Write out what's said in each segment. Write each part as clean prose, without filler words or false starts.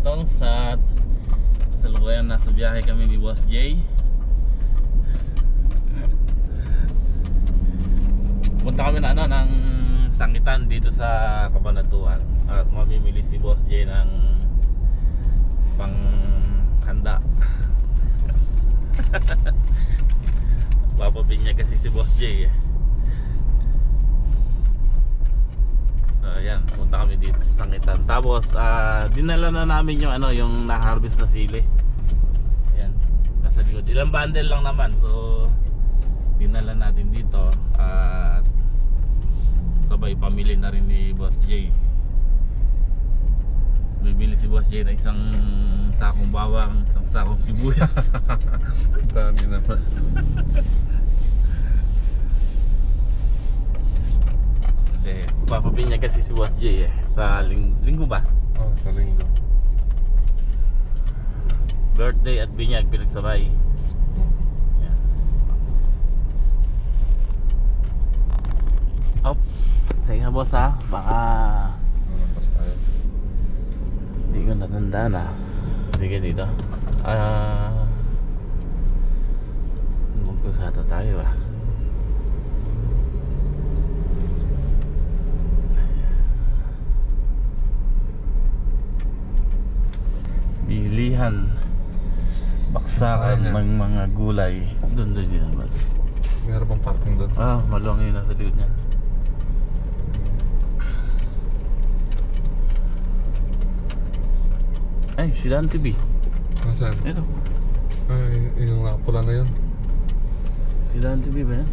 Tools at sa lukuyan nasa biyahe kami ni Boss J. Punta kami na ng sangitan dito sa Cabanatuan at mamimili si Boss J ng panghanda. Papapinya kasi si Boss J eh. Ayan, punta kami dito sa sangitan. Tapos dinala na namin yung yung na-harvest na sili. Ayan, nasa likod. Ilang bundle lang naman. So dinala natin dito at sabay pamili na rin ni Boss J. Bibili si Boss J na isang sakong bawang, isang sakong sibuyas. Dami naman. Papapinya kasi si Boss J eh. Sa linggo ba? Oh, sa linggo. Birthday at binyag pinagsabay. Yan. Oops. Sige nga boss ha. Baka Nalapas tayo. hindi ko natandaan ha. Sige dito. Magkusata tayo ah. Bilihan baksakan ng mga gulay. Doon yun mas. Meron bang parking doon? Maluwang yun nasa likod niyan. Ay, si Dan TV. Saan? Ito. Ay, yung nakapula na yun. Si Dan TV ba yan?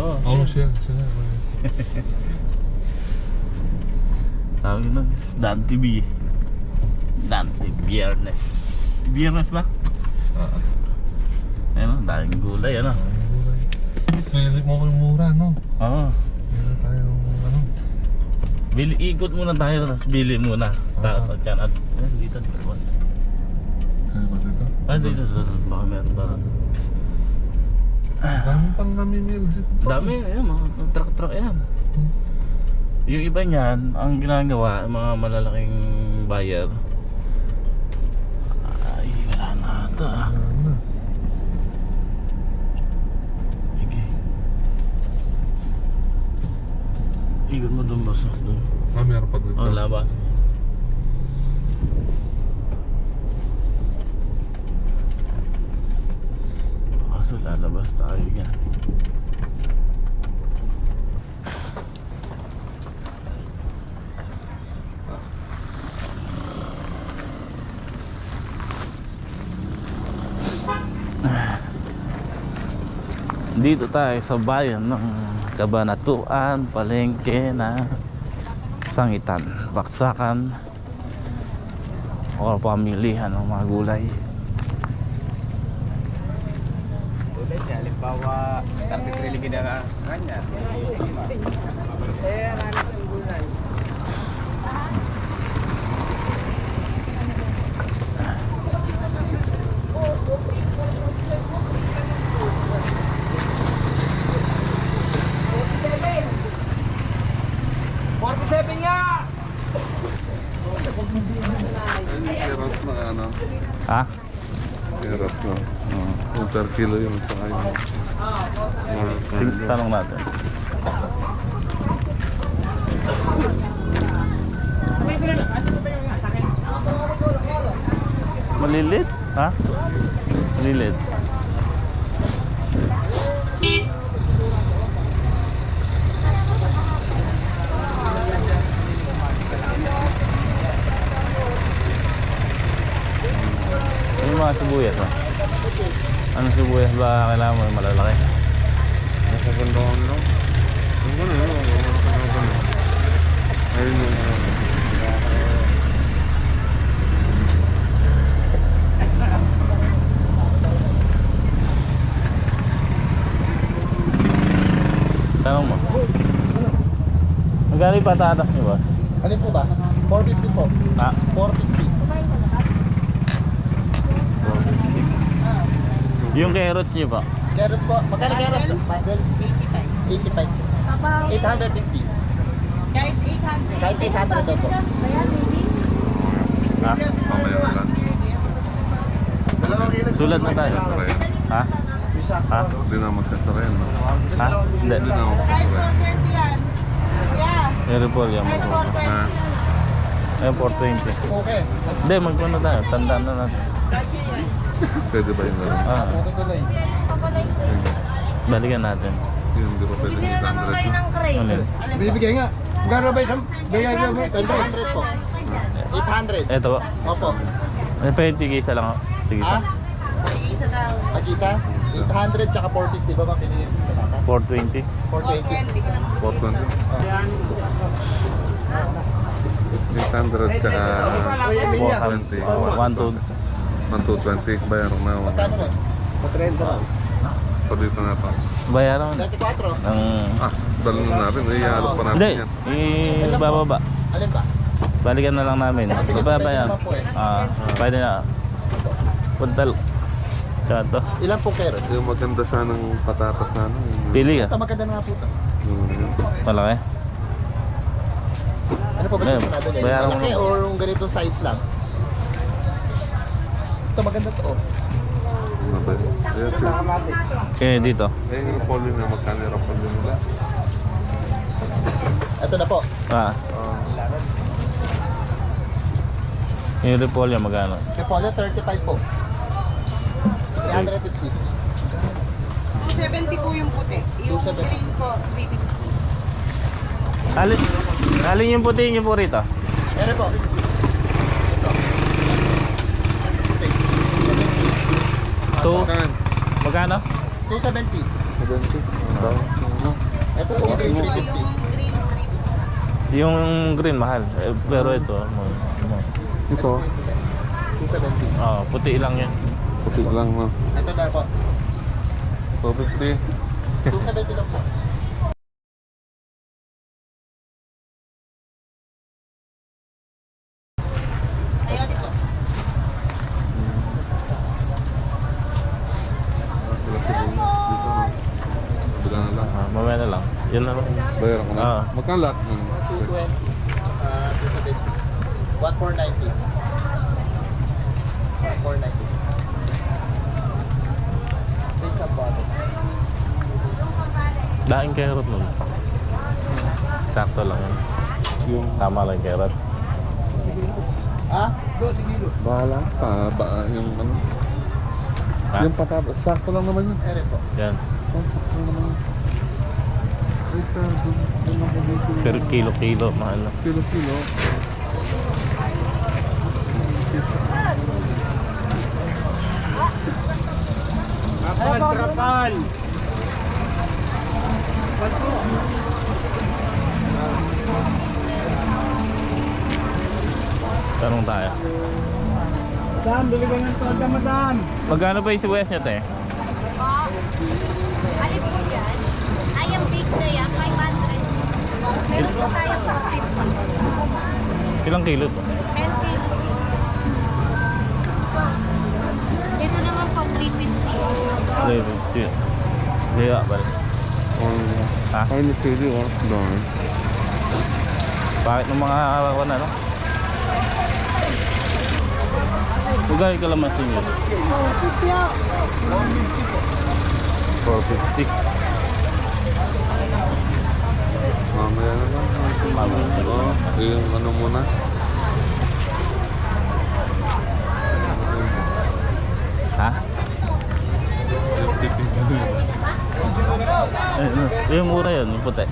Oo, siya. Tawag yun si Dan TV. Dan TV Biyernes. Biyernes ba? Ayun, daming gulay Pili mo ko yung mura, no? Oo. Meron tayong Ikot muna tayo, tapos bili muna. Tapos at yan, dito. Ano ba dito? Dito. Baka meron ba rin. Dami pang namimili dito. Dami, ayun, mga truck yan. Yung iba niyan, ang ginagawa, mga malalaking buyer. Ay, wala na ata Sige. Ikot mo doon basta doon. Meron pa dito. Labas. Kaso lalabas tayo yan. Dito tayo sa bayan ng Cabanatuan, palengke na sangitan, baksakan o pamilihan ng mga gulay. Tulad niya, halimbawa, 33 ligi na kanya. Ranis ang gulay. Hirap na ano? Ha? Hirap na. Kung per kilo yun sa kanya. Tanong natin. Malilit? Ha? Malilit. Yung mga sibuyas ha? Anong sibuyas ba kailangan mo yung malalaki? Nasa gandoon lang. Yung gano'n yun. Ayun yung Tanong mo. Magkano yung patatas niyo, boss? Ano po ba? 450 po. Ha? 450. Yung carrots niyo po? Carrots po. Magkano carrots po? Bundle? 85. 850. Kahit 800. Kahit 800 daw po. Ayan, baby. Ha? Mamaya na lang. Sulat na tayo. Sasarayan. Ha? Ha? Hindi na magsasarayan, no? Ha? Hindi. Hindi na magsasarayan. Yung report yan. Ha? Ayun, 420. Okay. Hindi, magpuno tayo. Tandaan na natin. Pwede ba yung gano'n? Ah, Okay tuloy. balikan natin. Yun, hindi pa pwede 800 na. Ano yun? Bibigay nga. Gano'n ba isang bigay mo? 800 po. 800. Eto po. Opo. May 20 isa lang ako. Sige Ha? pa. Mag-isa? 800 tsaka 450 ba ba pinili? 420. 420. 420. 800 tsaka 420. 1, 1220. Bayaran na. Magkano nun? So dito na pa. Bayaran. 24. Ang... Dalo na natin. Iyalo pa natin Hindi. yan. Ibababa. Alin ba? Balikan na lang namin. Sige, Ibaba pwede yan. naman po eh. Pwede na. Puntal. Tsaka to. Ilan pong carrots? Yung maganda sanang patatas na ano. Pili ka. Ito maganda na nga po ito. Malaki. Ano po ba Ngayon, ito sarado niya? bayaran mo Malaki na. or yung ganitong size lang? Ito maganda to oh. Ano ba yun? Ayan siya. Dito. Yung polio na magkano yung polio nila. Ito na po. Yung repolyo magkano? Repolyo 35 po. 350. 270 po yung puti. Yung 270. green po, 350. Alin yung puti niyo po rito? Meron po. Ito. Okay. 270. Two. Kan? Magkano? 270. 70. Ito po green 350. Yung green mahal. Pero ito, Ito. 270. puti lang yun. Puti lang no. Ito na po. 250. 270 lang po. Bila na lang. Mamaya na lang. Yun na lang. Bayaran ko na. Ah. Magkano lahat? 220. 270. 1490. 1490. Pins up bottom. Daing carrot nun. Sakto lang yun. Yung Tama lang yung carrot. Ha? bahala sa yung ano. Ha? Yung patatas. Sakto lang naman yun. Ere po. Yan. Sakto lang naman. Doon ako dito. Per kilo-kilo. Mahal na. Kilo-kilo. Kapal, kapal. Tanong tayo. Madam, bili ba ng toda, madam? Magkano ba yung sibuyas niya, te? Alin po yan? Ay, ang big na yan, 500. Meron po tayo 450. Ilang kilo to? 10 kilos. Ito naman po, 350. 350. Hindi ka, balik. Ha? Ay, nagpili oh. Dami. Bakit ng mga awan ano? Magkano kalamansi niyo? 450. Mamaya na lang. Mamaya na lang. Yung ano muna. Ha? Yung pipi. Yung mura yun, yung puti.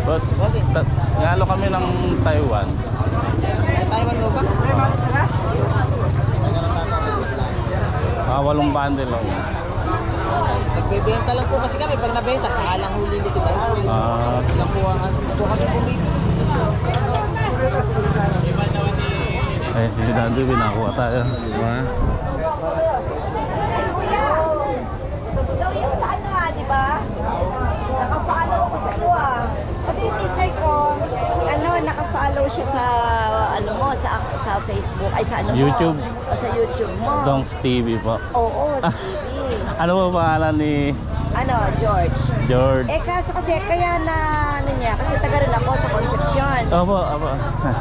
But, ngalo kami ng Taiwan. Taiwan mo ba? Ah, 8 bundle lang yun. nagbebenta lang po kasi kami. Pag nabenta, saka lang huli ni kita. Lang po ang ano po kami bumibili. Eh, si Daddy, pinakuha tayo. Diba? follow siya sa ano mo, sa Facebook, ay sa ano YouTube. mo. O sa YouTube mo. Dongs TV po. Oo, sa TV. Ano ba pangalan ni Ano, George. George? Kaso kasi kaya na ano niya, kasi taga rin ako sa Concepcion. Opo, opo.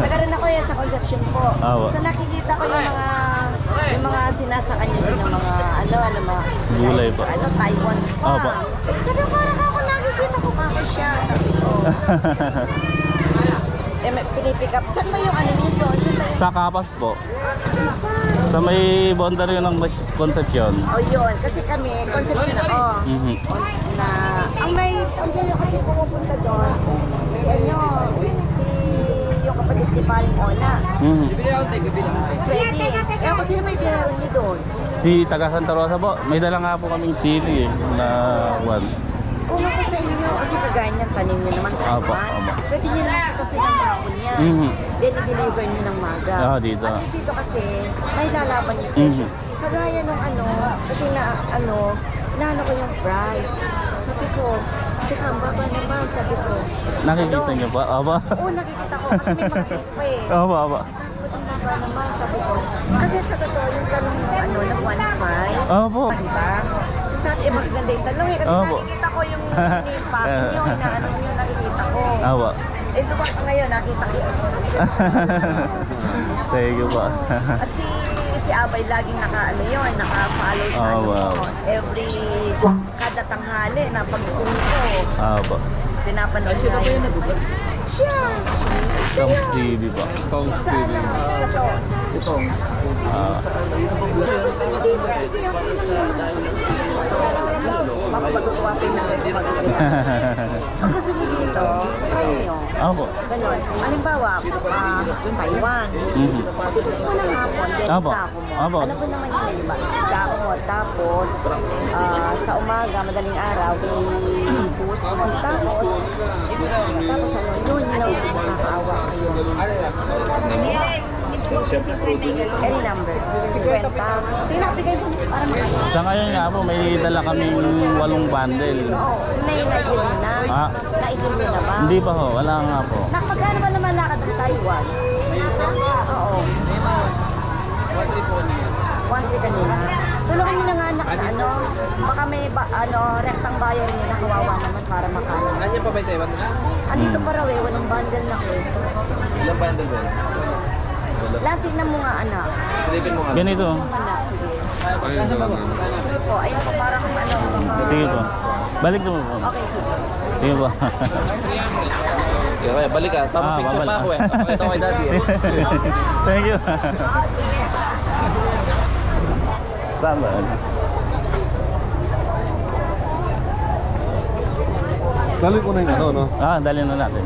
Taga rin ako yan sa Concepcion po. Opo. So nakikita ko yung mga sinasaka niyo ng mga mga Gulay po. Ano, Taiwan pa. Opo. Sabi ko, parang ako nakikita ko kako siya. Sabi ko. Pinipick up. Saan ba yung ano nito? Sa Kapas po. Sa Kapas. Sa may boundary ng Concepcion. O yun, kasi kami, Concepcion ako. Mhm. Na, ang kayo kasi pumupunta doon, si yung kapatid ni Paling Ona. Mhm. Pwede. Kaya kasi may piyero niyo doon. Si taga Santa Rosa po. May dala nga po kaming sili na one. Kung ako sa inyo, kasi kagaya niyan, tanim niyo naman. Opo, Taiwan. opo. Pwede niyo naman kasi ng hapon niya. Mhm. Then, i-deliver niyo ng maga. Dito. At least dito kasi, may lalaban niyo. Mhm. Kagaya nung kasi inaano ko yung price. Sabi ko, teka, ang baba naman, sabi ko. Nakikita niyo po? Opo. Oo, nakikita ko kasi may mga clip pa eh. Opo, opo. Takot ang baba naman, sabi ko. Kasi sa totoo, yung tanong ng 1.5. Opo. Diba? Sabi, maganda yung talong eh. Kasi Opo. nakikita ko yung impact nyo, inaano nyo, nakikita ko. Opo. Dumak ko ngayon, nakita ko. Thank you po. At si Abay laging naka-follow sa Wow. every kada tanghali na pag-uwi ko. Opo. Pinapanood niya yun. Siya! Dongs TV po. Tongs TV. Ito. Gusto niyo dito, sige ako mapapag-uwapin na rin. Ang gusto niyo dito, try niyo. Opo. Ganon. Halimbawa, Taiwan. Mhm. Kasi gusto mo ng hapon, then Opo. sa ako mo. Opo. Alam ko naman yun, di ba? Sa ako mo. Tapos, sa umaga, madaling araw, i-post mo. Tapos yun ang nakakaawa ko yun. Any number? 50. Sige na, bigay mo para makakaawa. Sa ngayon nga po, may dala kaming 8 bundle. Oo, naigil mo na. Ah. Naigil mo na ba? Hindi pa ho, wala nga po. Nakapagkano ba naman lakad ng Taiwan? Oo. 1.3 kanina. Tulungan niyo na nga anak na baka may rektang bayan niyo na kawawa naman para makano. Nandiyan pa ba yung Taiwan na? Andito pa raw walang bundle na ko. Ilang bundle ba? Lang, tignan mo nga anak. Silipin mo nga. Ganito. Anak, sige. Ayun na lang. Sige po, ayun po parang Sige po. Balik naman po. Okay, sige. Sige po. Okay, balik ka. Tapos picture babalik. pa ako eh. Papakita ko kay daddy eh. Thank you. Saan ba? Dali ko na yung no? Dali na natin.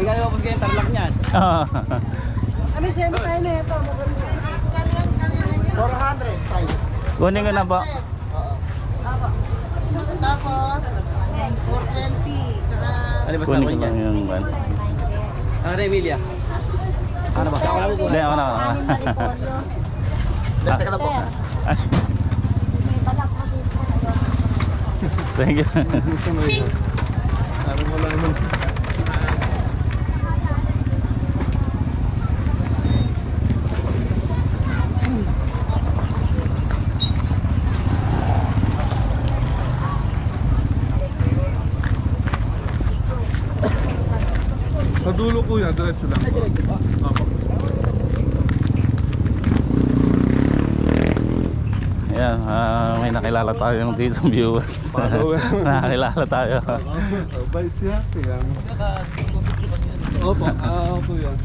Hindi ka naman kayo tarlak niyan. Kami siyempre tayo na ito. 400. Kunin ko na po. Tapos, 420. Ano ba sa Kunin ako ko lang niyan? yung one. Ano na Emilia? Ano ba? Ako lang Hindi, ako na. Teka na po. Thank you. Sabi mo lang naman. Sa dulo ko yan, diretso lang. Opo. Ayan, may nakilala tayong dito viewers. Nakilala tayo. Bait siya. Yan. Opo, opo yan.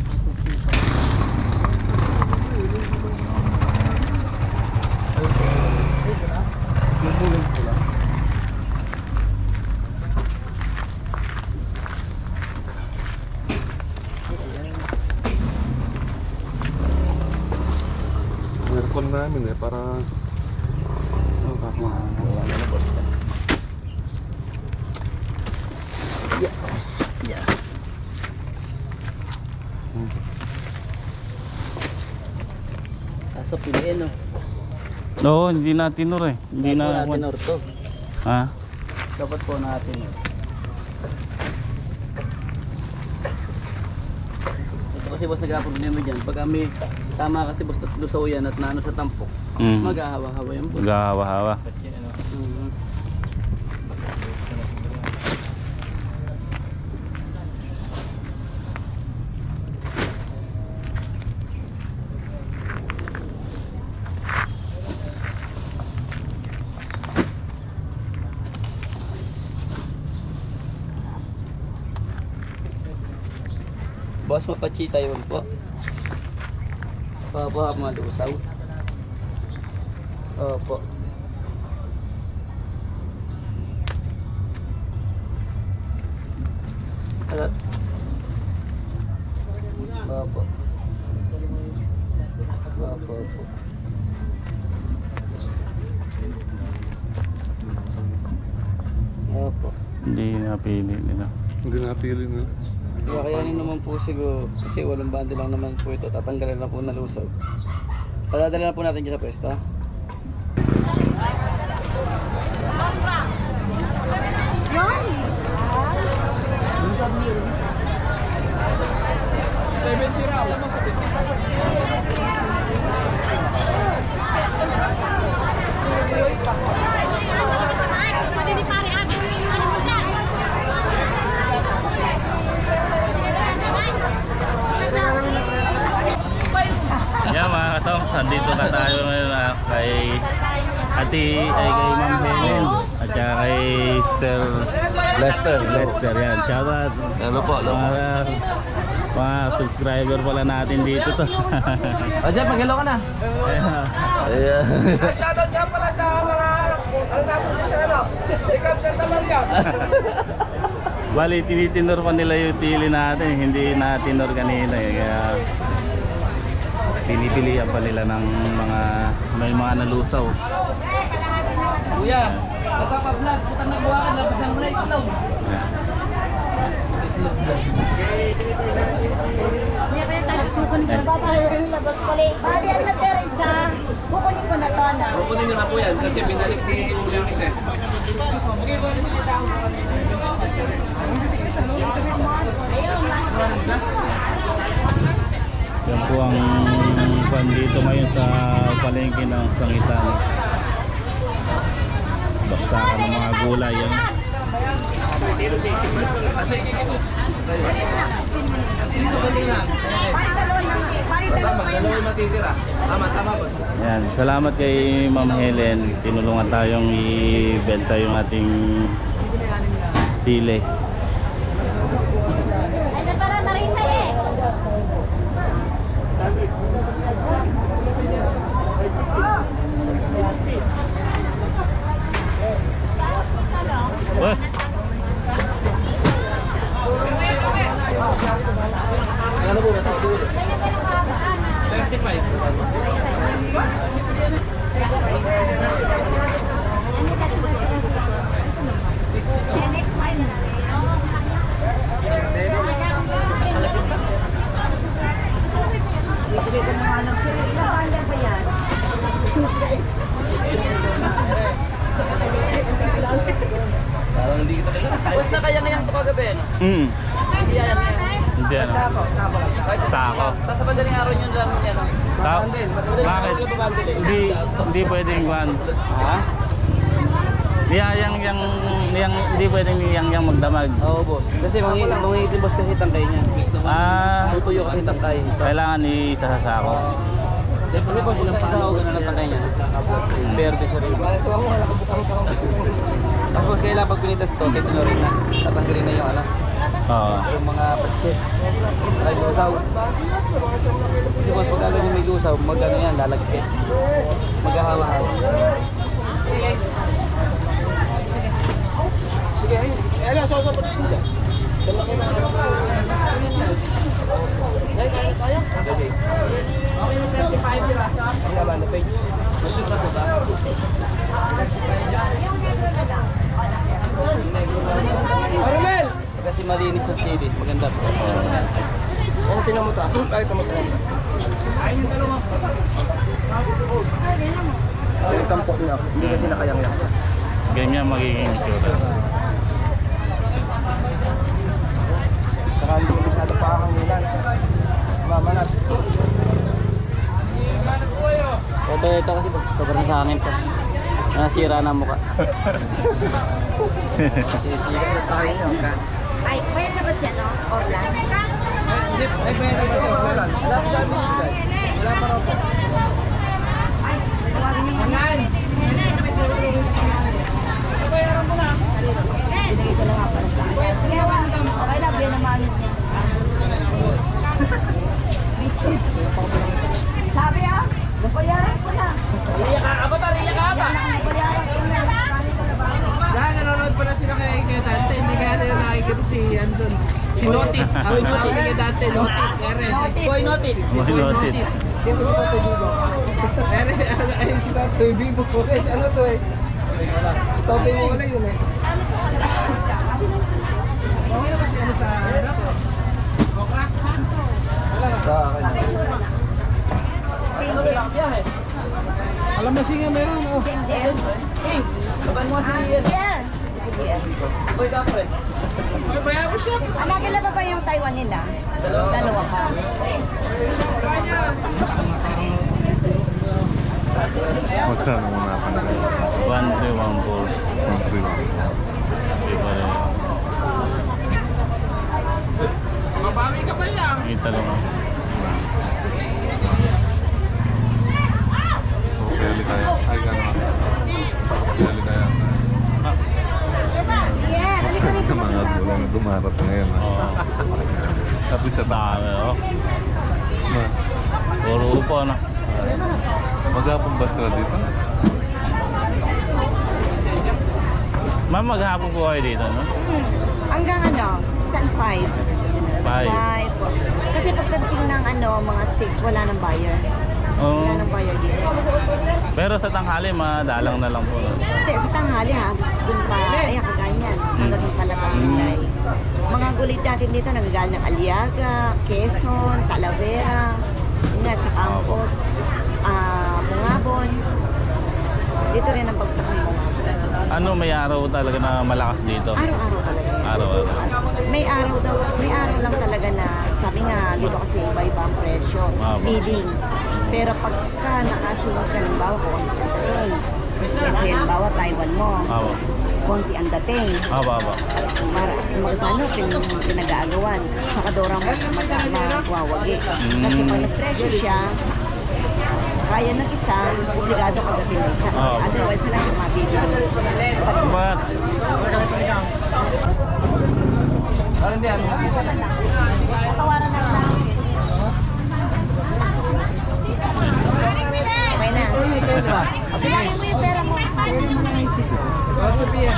namin eh, para... Wala na na boss. Kaso piliin no. Oo, hindi na tinur eh. Hindi na... natin orto. Ha? Dapat po natin. Ito kasi boss nagka-problema dyan. Pag kami tama kasi boss lusaw yan at naano sa tampok, maghahawa-hawa yan boss. Gahawa-hawa. Mhm. Boss, mapachita yun po. Opo, malusaw. Opo. Alat. Opo. Opo. Opo. Hindi napili nila. Hindi napili nila. Kaya naman po siguro, kasi walang banda lang naman po ito, tatanggalin na po na lusaw. Padadala na po natin dyan sa pwesto. Yeah mga katongs, nandito na tayo ngayon kay kay Ma'am Helen at saka kay Sir Lester yan, shoutout. Ano po, Mga subscriber pala natin dito to. Diyan, mag-hello ka na. Ayan. Shoutout nga pala sa mga Ikaw siya naman yan. Bali, tinitinor pa nila yung sili natin, hindi na tinor kanina eh. Kaya pinipilihan pa nila ng may mga nalusaw. Kuya, magpapa-vlog, putang nagbuhakan, labas mo na itlog. Ayan. Bali, ang nateresa, kukunin ko na to na. Kukunin nyo na po yan kasi binalik ni Luis eh. Yan po ang pan dito ngayon sa palengke ng Sangitan. Baksakan ng mga gulay yan. Kasi isa po. Dalawa yung matitira. Tama po. Yan, salamat kay Ma'am Helen. Tinulungan tayong ibenta yung ating sili. Ay, na para Marisa eh. Boss! Ano po ba tawag? 35. Parang hindi kita kailangan. Tapos na kaya na yung kagabi, no? Kasi yan yan. Hindi ano. Sako. Tapos sa madaling araw nyo lang yan, no? Bakit? Hindi pwedeng kuhan. Ha? Hindi pwedeng yang magdamag. Oo, boss. Kasi mangiitim boss kasi tangkay niya. Tutuyo kasi tangkay. Kailangan isasako. Siyempre po, ilang pasako na ng tangkay niya. Verde siya rin. Tapos kailangan pag pinitas to, titulo rin na. Tatanggalin na yung Oo. yung mga patsit. Ay, lusaw. Kasi boss, pag agad yung may lusaw, mag-ano yan, lalagpit. Maghahawa-hawa. Sige, ayun, sa pa dito. Sa laki na. Ay, kaya? Okay na 35 yung rasa. Ang haba na page. malinis sa sili. Maganda po. Ano tinan mo to? Kahit mo sa yung tampok niya, hindi kasi nakayang-yang. Ganyan magiging itsura. Saka hindi masyado pakakangilan. Mamanat. Ito kasi sobrang sa akin to. Nasira na ang mukha. Sisigat na tayo niya. Ay, pwede na ba siya, no? Orlan? Ay, pwede na ba siya? Wala pa raw po. Binigay ko lang ako sa akin. Sige, okay lang, naman niya. Sabi bayaran ko na. Iyak ka ba? Iyak ka ba? Bayaran ko na. Dahil nanonood pala sila kay Dante, hindi kaya nila nakikita si Andon. Si Notit. Ang tawag kay Dante, Notit. Boy noted. Boy noted. Sino si Tatoy Bibo? Ayun si Tatoy Bibo. Ano to eh? Tatoy mo wala yun eh. Okay na kasi ano sa Okra? Wala ka. Alam mo singa meron oh. Laban mo si Ian. Boy Capre. Ay, bayan mo siya. Kailan ba yung Taiwan nila? Dalawa ka. Magkano muna ka na? 1314. 131. Iba rin. Mabawi ka pa lang. Kita lang. Okay, kaya. Ay, gano'n. Kaya kaya. Mga gulang na dumarat ngayon. Oo. Tapos sa Dami, oh. Puro upo, no? Maghapong ba sila dito? Ma'am, maghapon po kayo dito, no? Hanggang San 5. Bye. 5. Kasi pagdating ng mga 6, wala nang buyer. Oo. Wala nang buyer dito. Pero sa tanghali, madalang na lang po. No? Hindi, sa tanghali dun pa, ayan, kaganyan. Hanggang dun pala gulay. Mga gulay natin dito, nagagaling ng Aliaga, Quezon, Talavera, yun nga, sa Campos, Mungabon. Dito rin ang bagsak ng Mungabon. Ano, may araw talaga na malakas dito? Araw-araw talaga yan. Araw-araw. May araw lang talaga na, sabi nga, dito kasi iba-iba ang presyo, bidding. Pero pagka nakasunod ka, halimbawa, konti ang dating. Let's say, halimbawa, Taiwan mo, Aba. konti ang dating. Aba. Magasano, pinag-aagawan. Sa kadora mo, magwawagi. Kasi pag nag-presyo siya, kaya ng isa, obligado ka dating ng isa. Kasi otherwise, wala siya mabibili. Ba't? Ano hindi ano? Tawaran na lang. Okay na. Bilangin mo yung pera mo. Oh, Sophia.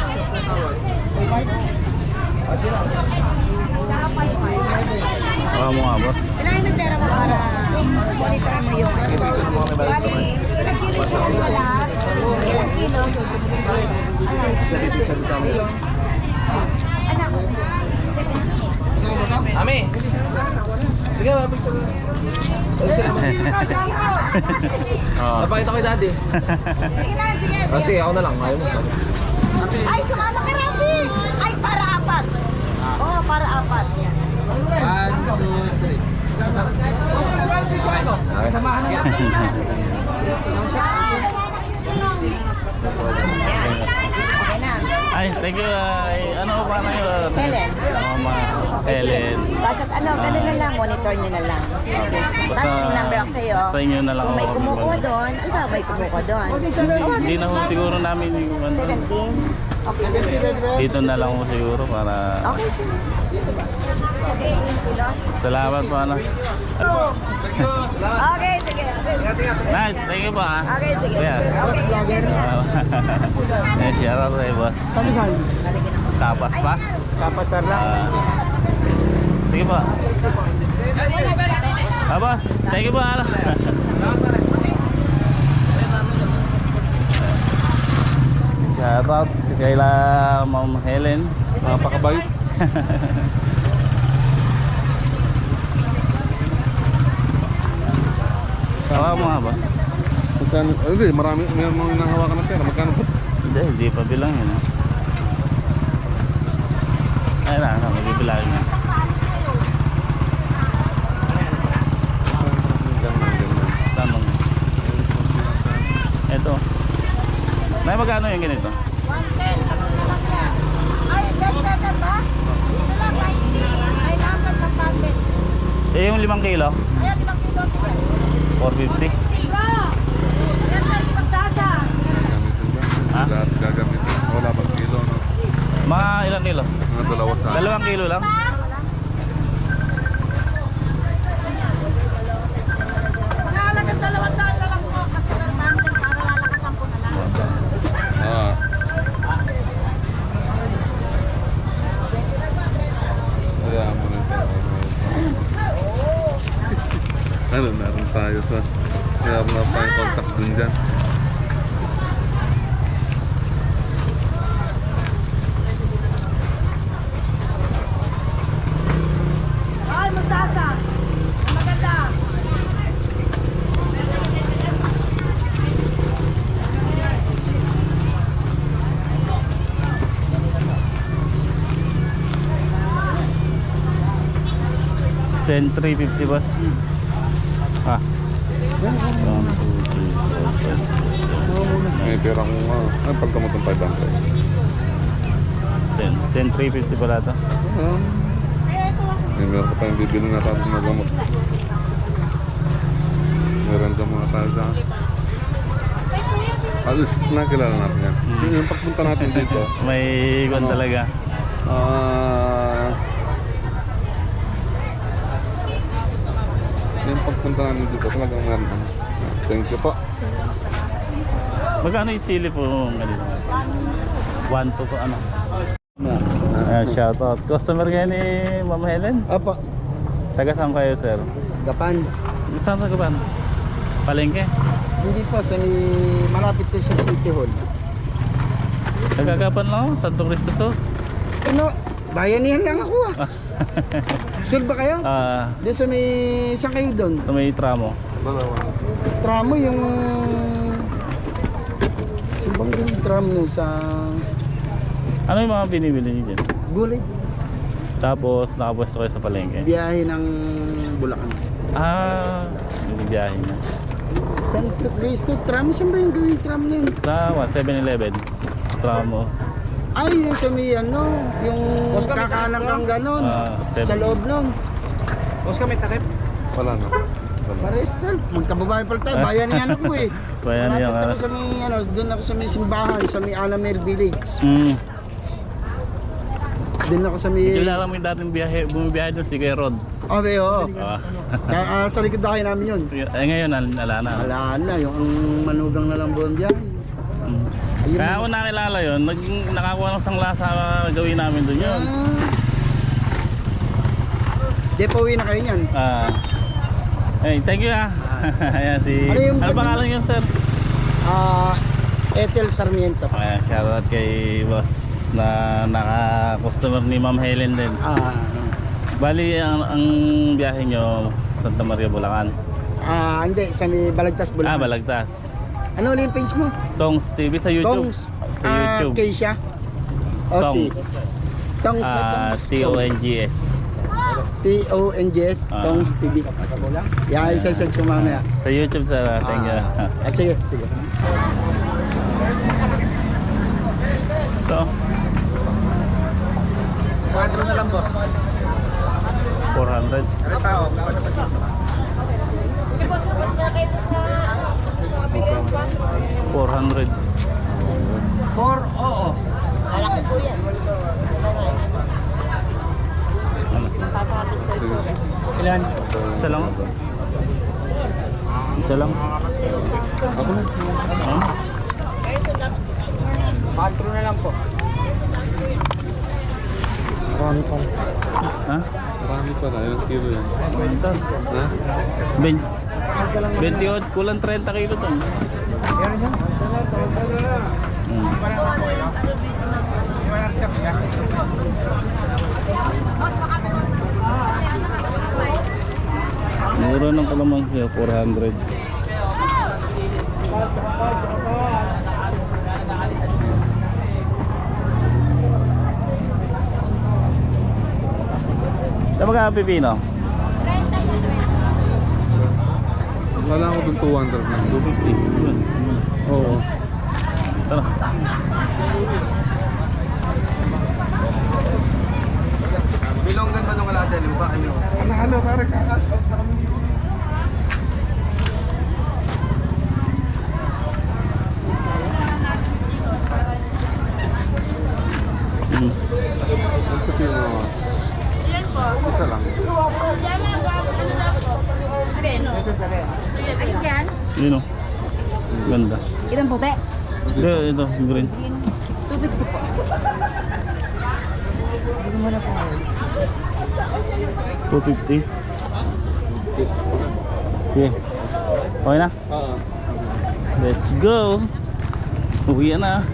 Baka mo nga, boss. Bilangin mo yung pera mo para monitor mo yung bali, ilang kilo sa kanila lahat? Ilang kilo? Anak ko. Ami. Sige, picture. Oo. Napakita ko yung daddy. Sige na, sige. Sige, ako na lang. Ayaw mo. Ay, sumama ka, Rafi! Ay, para apat. Oo, para apat. 1, 2, 3. Samahan na. Okay na. Ay, thank you. Ano pa na yun? Helen. Mama Helen. Basta't ganun na lang, monitor nyo na lang. Tapos may number ako sa'yo. Sa inyo na lang Kung may ako kumukuha mag- doon, may kumukuha doon. Hindi na ho siguro namin yung ano. 17. Okay, sige. Dito na lang ho siguro para... Okay, sige. 17 kilos. Salamat po, ano. Okay, sige. Nice, thank you po, ha. Okay, sige. Yeah. Okay, Eh, shout out kay boss. Kapas pa? Kapasar lang. Sige po. Boss, thank you po, ano. Shout out kay Ma'am Helen. Mga pakabait. Sawa mo nga ba? Magkano? Hindi, marami. May mga hinahawakan ng pera. Magkano po? Hindi pa bilang yun. Ayun na, magbibilangin na. Tanong. Ito. May magkano yung ganito? 110. Ay, ganda ba? Ito lang, 90. Ay, dapat na pandit. Eh, yung 5 kilo? Ayan, 5 kilo. 450. Bro! Ayan na, pagdada. Ha? Lahat gagamitin. Wala bang kilo, no? Mga ilang kilo? Mga dalawa sa akin. 2 kilo lang? Mahalagang 200 na lang po. Kasi pandit, para lalakasan po na lang. Ah. Kaya mo na tayo. Ano, meron tayo sa... Meron na tayong contact din dyan. Ay, mustasa. Maganda. $10, $350 boss. Ah. 1, 2, 3, 4, 5, 6, 7, 8, 9. May pera kong... Ay, pagkamot ng 500. 10, 350 pala ito. Meron ka pa yung bibili na tayo na gamot. Meron ka muna tayo sa... Alis, nakilala natin yan. Yung pagpunta natin dito, May ikon talaga. yung pagpunta natin dito, talagang meron. Thank you po. Magkano yung sili po ganito? 1 to ano? Shoutout. Customer kayo ni Ma'am Helen? Opo. Taga saan kayo, sir? Gapan. Saan sa Gapan? Palengke? Hindi po, malapit to sa City Hall. Taga Gapan lang ako, Santo Cristo Sur. Ano? Bayanihan lang ako ah. Sure ba kayo? Doon sa may... Saan kayo doon? Sa may tramo. Tramo yung... Subang yung tramo nun sa... Ano yung mga binibili niyo dyan? Gulay. Tapos nakapwesto kayo sa palengke? Biyahe ng Bulacan. Yung biyahe niya. Santo Cristo, tramo. Saan ba yung gawing tramo na yun? Tama, 7-Eleven. Tramo. Ay, yung sa may ano, yung kakanan kang ganon. Sa loob nun. Boss kami takip. Wala na. Pares tal, magkababae pala tayo, bayanihan ako eh. Bayanihan Malapit ka. ako sa may, ano, doon ako sa may simbahan, sa may Alamere Village. Doon ako sa may... Kilala mo yung dating bumibiyahe doon si Kuya Rod. Okay, oo. Sa likod bahay namin yun. Ngayon, ala na. Wala na, yung ang manugang na lang buong biyahe. Ayun. Kaya ako nakilala yun, nakakuha ng sanglasa gawin namin doon yun. Di pa uwi na kayo niyan. Hey, thank you ah. Ayan si... Ano pangalan yun, sir? Ethel Sarmiento. Ayan, shoutout kay boss na naka-customer ni Ma'am Helen din. Bali, ang biyahe nyo, Santa Maria, Bulacan. Hindi, sa may Balagtas, Bulacan. Balagtas. Ano ulit yung page mo? Tongs TV sa YouTube. Tongs. Sa YouTube. Keisha. Tongs. Tongs na T-O-N-G-S. T-O-N-G-S. Tongs TV. Yan, isa-search mo mamaya. Sa YouTube, sir. Thank you. Sige, sige. Ito. 4 na lang, boss. 400. Ano pa, oh? Hindi po, sabat na kayo doon sa... 400. 4, oo. Malaki po yan. Papapit ko po. Ilan? Isa lang. Isa lang. Kayo sa lap. 4 na lang po. Marami pa. Ha? Marami pa na. Ilang kilo yan? Ito. Ha? 28, kulang 30 kilo to. Meron yan? Mura ng kalamansi, 400. Ano magkano pipino? Wala ko dun 200 lang. 250. Yun. Oo. Tara. Bilonggan ba nung alada lupa? Ano? Halo, pare, kakash-out na kami. Mm. Ang pipino. Yan po. Isa lang. Yan mga ano na po. Ano dyan? Yun o. Ganda. Ilang puti? Ito, green. 250 po. Hindi mo na po. 250. Okay. Okay na? Oo. Let's go. Uwi na.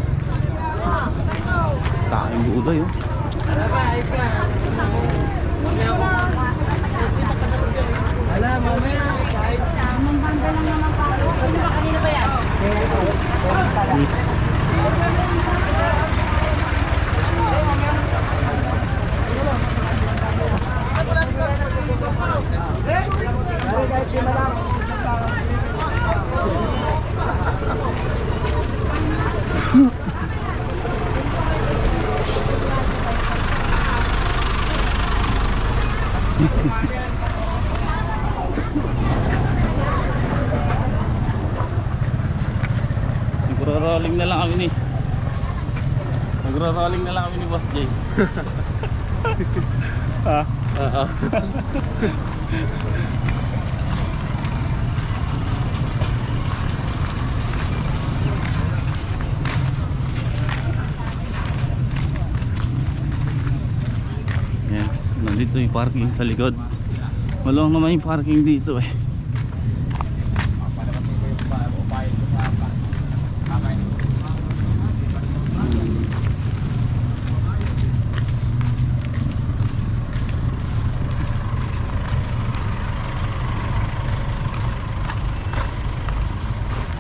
Kain gulay oh. Yes. Nagro-rolling na lang kami ni. Nagro-rolling na lang kami ni Boss Jay. Ha? Oo. Yan, nandito yung parking sa likod. Maluwang naman yung parking dito eh.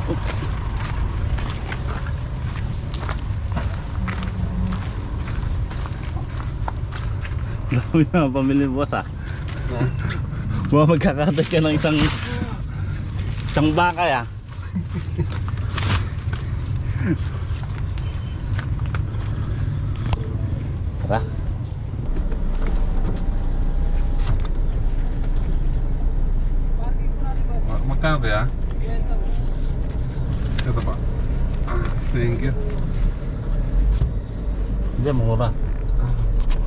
Oops. Dami na pamili mo sa. Mga magkakatay ka ng isang baka ya. Tara. Magkano kaya? Ito pa. Thank you. Diyan mura.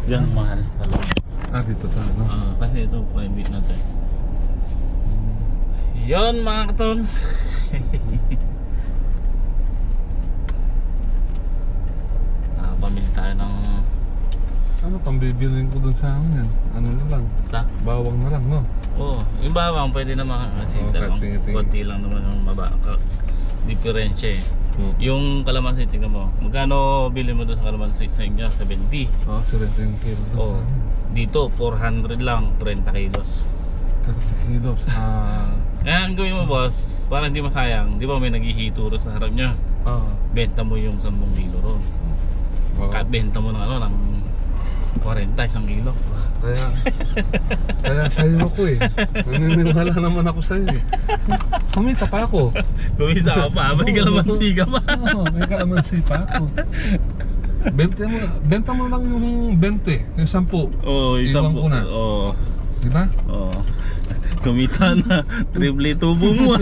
Diyan mahal. Dito sa ano? Kasi ito private na to. Yon mga katons. Pamili tayo ng Ano pang bibilin ko dun sa amin yan? Ano na lang? sa Bawang na lang, no? oh, yung bawang pwede naman kasi Okay, dalawang tingin. konti lang naman yung diferensya eh. Yung kalamansi, tingnan mo. Magkano bili mo doon sa kalamansi sa inyo? 70. Oo, 17 kilo dun Oh, sa amin. dito 400 lang, 30 kilos. 30 kilos. Kaya ang gawin mo boss, para hindi masayang, di ba may naghihituro sa harap niya? Benta mo yung 10 kilo ron. Benta mo ng ano, ng 40, 1 kilo. Kaya sa'yo ako eh. Naniniwala naman ako sa'yo eh. Kumita pa ako. Kumita ka pa, may kalamansi ka pa. Oo, may kalamansi pa ako. Benta mo lang yung 20, yung 10. Oo, Iwan ko na. Oo. Diba? Oo. Kumita na, triple tubo mo.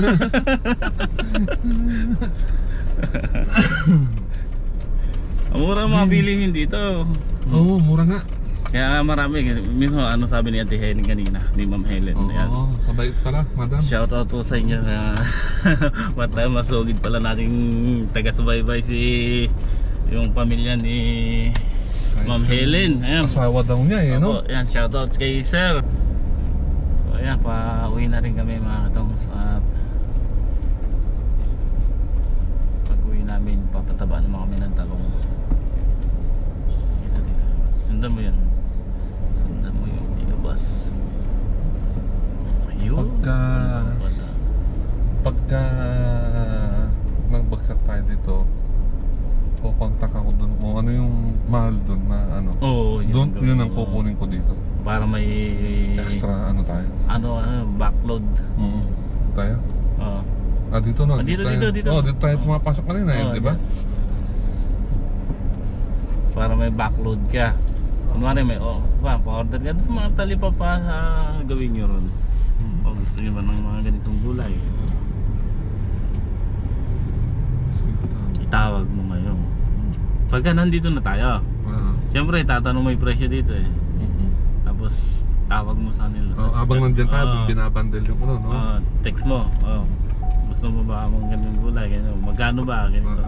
Ang mura mga bilihin dito. Oo, mura nga. Kaya marami, minsan ano sabi ni Ate Helen kanina, ni Ma'am Helen. Ayan. Oo, kabait pala, madam. Shout out po sa inyo. Masugid pala nating taga-subaybay si yung pamilya ni Ma'am Helen. Ayan. Asawa daw niya eh, no? Opo, ayan, shout out kay Sir. So ayan, pa-uwi na rin kami mga katongs. At pag-uwi namin, papatabaan naman kami ng talong. Sundan mo yan. Sundan mo yung bus. Ayun. Pagka mahal doon na ano. Oo, Doon, gawin yun ang mo. kukunin ko dito. Para may Extra ano tayo. backload. Dito tayo. Oo. Dito no. Dito, tayo. dito. Oh, dito tayo pumapasok kanina yun, Oo, di ba? dyan. Para may backload ka. Kunwari may pa-order ka sa mga talipa pa gawin nyo ron. O gusto nyo ba ng mga ganitong gulay? Itawag mo ngayon. Pagka nandito na tayo, siyempre tatanong mo yung presyo dito eh. Tapos tawag mo sa nila. Oh, habang nandiyan tayo, binabundle yung ano, no? Text mo. Gusto mo ba mga ganitong gulay? Ganito. Magkano ba? Ganito.